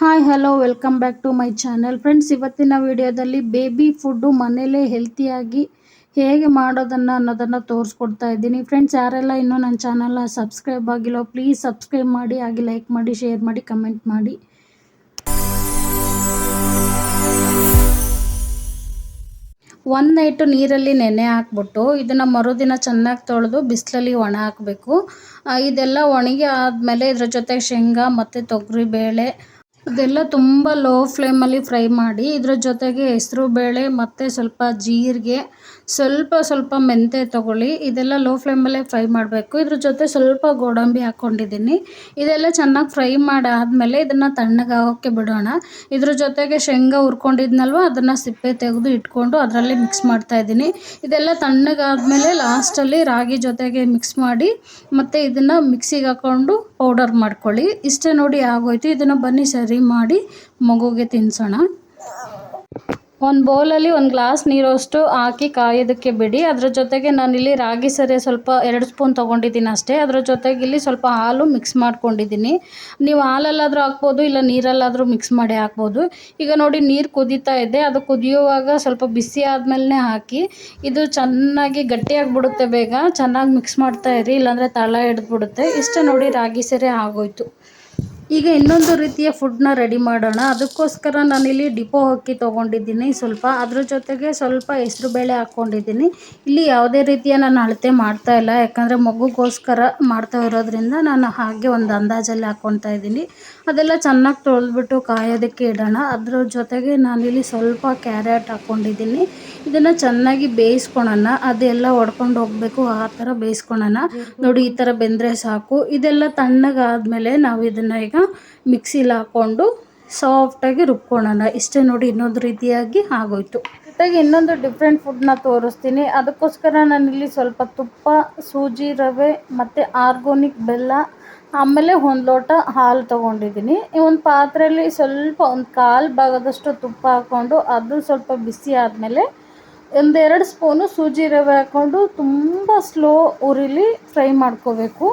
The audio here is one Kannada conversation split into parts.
Hi hello welcome back to my channel friends. ಇವತ್ತಿನ ವಿಡಿಯೋದಲ್ಲಿ ಬೇಬಿ ಫುಡ್ಡು ಮನೇಲೇ ಹೆಲ್ತಿಯಾಗಿ ಹೇಗೆ ಮಾಡೋದನ್ನು ಅನ್ನೋದನ್ನು ತೋರಿಸ್ಕೊಡ್ತಾ ಇದ್ದೀನಿ. ಫ್ರೆಂಡ್ಸ್, ಯಾರೆಲ್ಲ ಇನ್ನೂ ನನ್ನ ಚಾನಲ್ನ ಸಬ್ಸ್ಕ್ರೈಬ್ ಆಗಿಲ್ಲೋ ಪ್ಲೀಸ್ ಸಬ್ಸ್ಕ್ರೈಬ್ ಮಾಡಿ, ಹಾಗೆ ಲೈಕ್ ಮಾಡಿ, ಶೇರ್ ಮಾಡಿ, ಕಮೆಂಟ್ ಮಾಡಿ. ಒಂದು ನೈಟು ನೀರಲ್ಲಿ ನೆನೆ ಹಾಕ್ಬಿಟ್ಟು ಇದನ್ನು ಮರುದಿನ ಚೆನ್ನಾಗಿ ತೊಳೆದು ಬಿಸಿಲಲ್ಲಿ ಒಣ ಹಾಕಬೇಕು. ಇದೆಲ್ಲ ಒಣಗಿ ಆದಮೇಲೆ ಇದ್ರ ಜೊತೆ ಶೇಂಗಾ ಮತ್ತು ತೊಗರಿ ಬೇಳೆ ಇದೆಲ್ಲ ತುಂಬ ಲೋ ಫ್ಲೇಮಲ್ಲಿ ಫ್ರೈ ಮಾಡಿ, ಇದ್ರ ಜೊತೆಗೆ ಹೆಸರು ಬೇಳೆ ಮತ್ತು ಸ್ವಲ್ಪ ಜೀರಿಗೆ, ಸ್ವಲ್ಪ ಮೆಂತ್ಯ ತೊಗೊಳ್ಳಿ. ಇದೆಲ್ಲ ಲೋ ಫ್ಲೇಮಲ್ಲೇ ಫ್ರೈ ಮಾಡಬೇಕು. ಇದ್ರ ಜೊತೆ ಸ್ವಲ್ಪ ಗೋಡಂಬಿ ಹಾಕ್ಕೊಂಡಿದ್ದೀನಿ. ಇದೆಲ್ಲ ಚೆನ್ನಾಗಿ ಫ್ರೈ ಮಾಡಾದಮೇಲೆ ಇದನ್ನು ತಣ್ಣಗಾಗೋಕ್ಕೆ ಬಿಡೋಣ. ಇದ್ರ ಜೊತೆಗೆ ಶೇಂಗಾ ಹುರ್ಕೊಂಡಿದ್ನಲ್ವ ಅದನ್ನು ಸಿಪ್ಪೆ ತೆಗೆದು ಇಟ್ಕೊಂಡು ಅದರಲ್ಲಿ ಮಿಕ್ಸ್ ಮಾಡ್ತಾಯಿದ್ದೀನಿ. ಇದೆಲ್ಲ ತಣ್ಣಗಾದಮೇಲೆ ಲಾಸ್ಟಲ್ಲಿ ರಾಗಿ ಜೊತೆಗೆ ಮಿಕ್ಸ್ ಮಾಡಿ ಮತ್ತು ಇದನ್ನು ಮಿಕ್ಸಿಗೆ ಹಾಕ್ಕೊಂಡು ಪೌಡರ್ ಮಾಡ್ಕೊಳ್ಳಿ. ಇಷ್ಟೇ ನೋಡಿ, ಆಗೋಯ್ತು. ಇದನ್ನು ಬನ್ನಿ ಸರಿ ಮಾಡಿ ಮಗುಗೆ ತಿನ್ನಿಸೋಣ. ಒಂದು ಬೌಲಲ್ಲಿ 1 ಗ್ಲಾಸ್ ನೀರಷ್ಟು ಹಾಕಿ ಕಾಯೋದಕ್ಕೆ ಬಿಡಿ. ಅದ್ರ ಜೊತೆಗೆ ನಾನಿಲ್ಲಿ ರಾಗಿ ಸರಿ ಸ್ವಲ್ಪ 2 ಸ್ಪೂನ್ ತೊಗೊಂಡಿದ್ದೀನಿ ಅಷ್ಟೇ. ಅದ್ರ ಜೊತೆಗೆ ಇಲ್ಲಿ ಸ್ವಲ್ಪ ಹಾಲು ಮಿಕ್ಸ್ ಮಾಡ್ಕೊಂಡಿದ್ದೀನಿ. ನೀವು ಹಾಲಲ್ಲಾದರೂ ಹಾಕ್ಬೋದು, ಇಲ್ಲ ನೀರಲ್ಲಾದರೂ ಮಿಕ್ಸ್ ಮಾಡಿ ಹಾಕ್ಬೋದು. ಈಗ ನೋಡಿ, ನೀರು ಕುದೀತಾ ಇದೆ. ಅದು ಕುದಿಯುವಾಗ ಸ್ವಲ್ಪ ಬಿಸಿ ಆದಮೇಲೆ ಹಾಕಿ. ಇದು ಚೆನ್ನಾಗಿ ಗಟ್ಟಿಯಾಗಿಬಿಡುತ್ತೆ ಬೇಗ. ಚೆನ್ನಾಗಿ ಮಿಕ್ಸ್ ಮಾಡ್ತಾ ಇರಿ, ಇಲ್ಲಾಂದರೆ ತಳ ಹಿಡಿದ್ಬಿಡುತ್ತೆ. ಇಷ್ಟೇ ನೋಡಿ, ರಾಗಿ ಸರಿ ಆಗೋಯ್ತು. ಈಗ ಇನ್ನೊಂದು ರೀತಿಯ ಫುಡ್ನ ರೆಡಿ ಮಾಡೋಣ. ಅದಕ್ಕೋಸ್ಕರ ನಾನಿಲ್ಲಿ ಡಿಪೋ ಅಕ್ಕಿ ತೊಗೊಂಡಿದ್ದೀನಿ ಸ್ವಲ್ಪ. ಅದ್ರ ಜೊತೆಗೆ ಸ್ವಲ್ಪ ಹೆಸರು ಬೇಳೆ ಹಾಕ್ಕೊಂಡಿದ್ದೀನಿ. ಇಲ್ಲಿ ಯಾವುದೇ ರೀತಿಯ ನಾನು ಅಳತೆ ಮಾಡ್ತಾ ಇಲ್ಲ, ಯಾಕಂದರೆ ಮಗುಗೋಸ್ಕರ ಮಾಡ್ತಾ ಇರೋದ್ರಿಂದ ನಾನು ಹಾಗೆ ಒಂದು ಅಂದಾಜಲ್ಲಿ ಹಾಕ್ಕೊತಾ ಇದ್ದೀನಿ. ಅದೆಲ್ಲ ಚೆನ್ನಾಗಿ ತೊಳೆದ್ಬಿಟ್ಟು ಕಾಯೋದಕ್ಕೆ ಇಡೋಣ. ಅದ್ರ ಜೊತೆಗೆ ನಾನಿಲ್ಲಿ ಸ್ವಲ್ಪ ಕ್ಯಾರೆಟ್ ಹಾಕ್ಕೊಂಡಿದ್ದೀನಿ. ಇದನ್ನು ಚೆನ್ನಾಗಿ ಬೇಯಿಸ್ಕೊಳೋಣ. ಅದೆಲ್ಲ ಒಡ್ಕೊಂಡು ಹೋಗಬೇಕು, ಆ ಥರ ಬೇಯಿಸ್ಕೊಳೋಣ. ನೋಡಿ, ಈ ಥರ ಬೆಂದರೆ ಸಾಕು. ಇದೆಲ್ಲ ತಣ್ಣಗಾದಮೇಲೆ ನಾವು ಇದನ್ನು ಈಗ ಮಿಕ್ಸಿಲಿ ಹಾಕ್ಕೊಂಡು ಸಾಫ್ಟಾಗಿ ರುಬ್ಕೊಳ್ಳೋಣ. ಇಷ್ಟೇ ನೋಡಿ, ಇನ್ನೊಂದು ರೀತಿಯಾಗಿ ಆಗೋಯ್ತು. ಜೊತೆಗೆ ಇನ್ನೊಂದು ಡಿಫ್ರೆಂಟ್ ಫುಡ್ನ ತೋರಿಸ್ತೀನಿ. ಅದಕ್ಕೋಸ್ಕರ ನಾನಿಲ್ಲಿ ಸ್ವಲ್ಪ ತುಪ್ಪ, ಸೂಜಿ ರವೆ ಮತ್ತು ಆರ್ಗೋನಿಕ್ ಬೆಲ್ಲ, ಆಮೇಲೆ 1 ಲೋಟ ಹಾಲು ತೊಗೊಂಡಿದ್ದೀನಿ. ಈ ಒಂದು ಪಾತ್ರೆಯಲ್ಲಿ ಸ್ವಲ್ಪ 1/4 ಭಾಗದಷ್ಟು ತುಪ್ಪ ಹಾಕ್ಕೊಂಡು ಅದು ಸ್ವಲ್ಪ ಬಿಸಿ ಆದಮೇಲೆ 1-2 ಸ್ಪೂನು ಸೂಜಿ ರವೆ ಹಾಕ್ಕೊಂಡು ತುಂಬ ಸ್ಲೋ ಉರಿಲಿ ಫ್ರೈ ಮಾಡ್ಕೋಬೇಕು.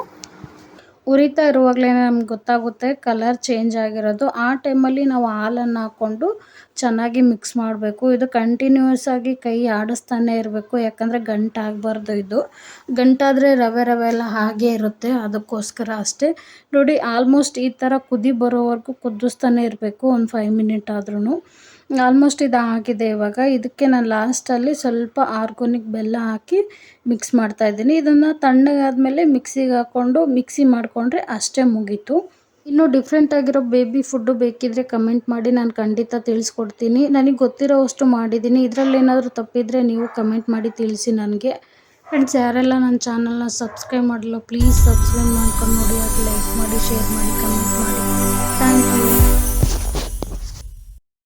ಉರಿತಾ ಇರುವಾಗಲೇ ನಮ್ಗೆ ಗೊತ್ತಾಗುತ್ತೆ ಕಲರ್ ಚೇಂಜ್ ಆಗಿರೋದು. ಆ ಟೈಮಲ್ಲಿ ನಾವು ಹಾಲನ್ನು ಹಾಕ್ಕೊಂಡು ಚೆನ್ನಾಗಿ ಮಿಕ್ಸ್ ಮಾಡಬೇಕು. ಇದು ಕಂಟಿನ್ಯೂಸ್ ಆಗಿ ಕೈ ಆಡಿಸ್ತಾನೆ ಇರಬೇಕು, ಯಾಕಂದರೆ ಗಂಟಾಗಬಾರ್ದು. ಇದು ಗಂಟಾದರೆ ರವೆ ಎಲ್ಲ ಹಾಗೇ ಇರುತ್ತೆ, ಅದಕ್ಕೋಸ್ಕರ ಅಷ್ಟೇ. ನೋಡಿ, ಆಲ್ಮೋಸ್ಟ್ ಈ ಥರ ಕುದಿ ಬರೋವರೆಗೂ ಕುದಿಸ್ತಾನೆ ಇರಬೇಕು, ಒಂದು 5 ಮಿನಿಟ್ ಆದ್ರೂ. ಆಲ್ಮೋಸ್ಟ್ ಇದು ಆಗಿದೆ. ಇವಾಗ ಇದಕ್ಕೆ ನಾನು ಲಾಸ್ಟಲ್ಲಿ ಸ್ವಲ್ಪ ಆರ್ಗೋನಿಕ್ ಬೆಲ್ಲ ಹಾಕಿ ಮಿಕ್ಸ್ ಮಾಡ್ತಾಯಿದ್ದೀನಿ. ಇದನ್ನು ತಣ್ಣಗಾದಮೇಲೆ ಮಿಕ್ಸಿಗೆ ಹಾಕ್ಕೊಂಡು ಮಿಕ್ಸಿ ಮಾಡಿಕೊಂಡ್ರೆ ಅಷ್ಟೇ, ಮುಗೀತು. ಇನ್ನೂ ಡಿಫ್ರೆಂಟ್ ಆಗಿರೋ ಬೇಬಿ ಫುಡ್ಡು ಬೇಕಿದ್ದರೆ ಕಮೆಂಟ್ ಮಾಡಿ, ನಾನು ಖಂಡಿತ ತಿಳಿಸ್ಕೊಡ್ತೀನಿ. ನನಗೆ ಗೊತ್ತಿರೋವಷ್ಟು ಮಾಡಿದ್ದೀನಿ. ಇದರಲ್ಲಿ ಏನಾದರೂ ತಪ್ಪಿದರೆ ನೀವು ಕಮೆಂಟ್ ಮಾಡಿ ತಿಳಿಸಿ ನನಗೆ. ಫ್ರೆಂಡ್ಸ್, ಯಾರೆಲ್ಲ ನನ್ನ ಚಾನಲ್ನ ಸಬ್ಸ್ಕ್ರೈಬ್ ಮಾಡಿಲ್ಲ ಪ್ಲೀಸ್ ಸಬ್ಸ್ಕ್ರೈಬ್ ಮಾಡ್ಕೊಂಡು ನೋಡಿ, ಹಾಗೆ ಲೈಕ್ ಮಾಡಿ, ಶೇರ್ ಮಾಡಿ, ಕಮೆಂಟ್ ಮಾಡಿ. Thank you.